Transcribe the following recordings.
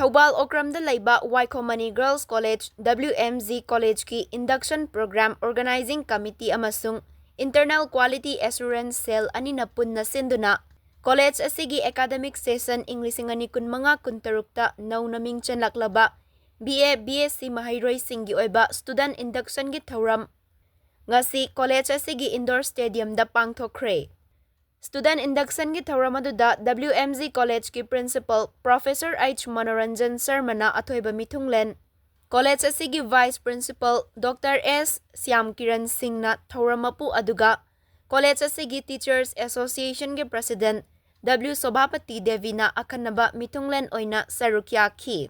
Thoubal Okram da Leiba Waikhom Girls College WMZ College ki Induction Program Organizing Committee amasung Internal Quality Assurance Cell anina punna sinduna College asigi academic session English ingani kun mga kuntarukta naunaming chanlaklaba BA BSc Mahayroi Singi oiba Student Induction gi Thauram ngasi College asigi Indoor Stadium da Pangthokkhre Student Induction gi Thauram aduda WMZ College ki Principal Professor H. Manoranjan Sharmana athoiba mithunglen College asigi Vice Principal Dr. S. Syam Kiran Singh na Thauram aduga College asigi Teachers Association gi President W. Sobhapati Devi na akanaba mithunglen oina sarukya ki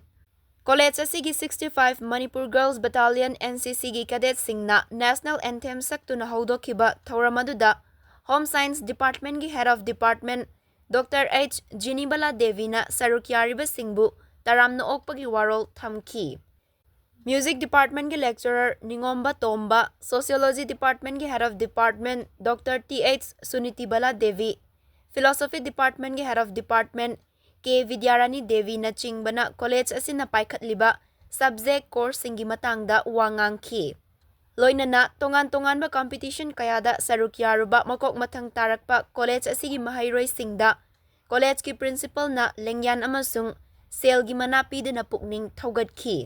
College asigi 65 Manipur Girls Battalion NCC gi cadet sing na National Anthem saktuna haudokiba Thauram aduda Home Science Department ki Head of Department Dr. H. Jinibala Devi na sarukyariba singbu taramna okpagi warol thamki Music Department ki Lecturer Ningomba Tomba Sociology Department ki Head of Department Dr. T.H. Sunitibala Devi Philosophy Department ki Head of Department K. Vidyarani Devi na chingbana college asin na paikhatliba subject course singi matangda wangangki Loinana tongan-tongan ba competition kayada sarukyaruba makok mathang tarakpa college asigi Mahayroi Singda college ki principal na lengyan amasung sale gi manapi na pukning thaugat ki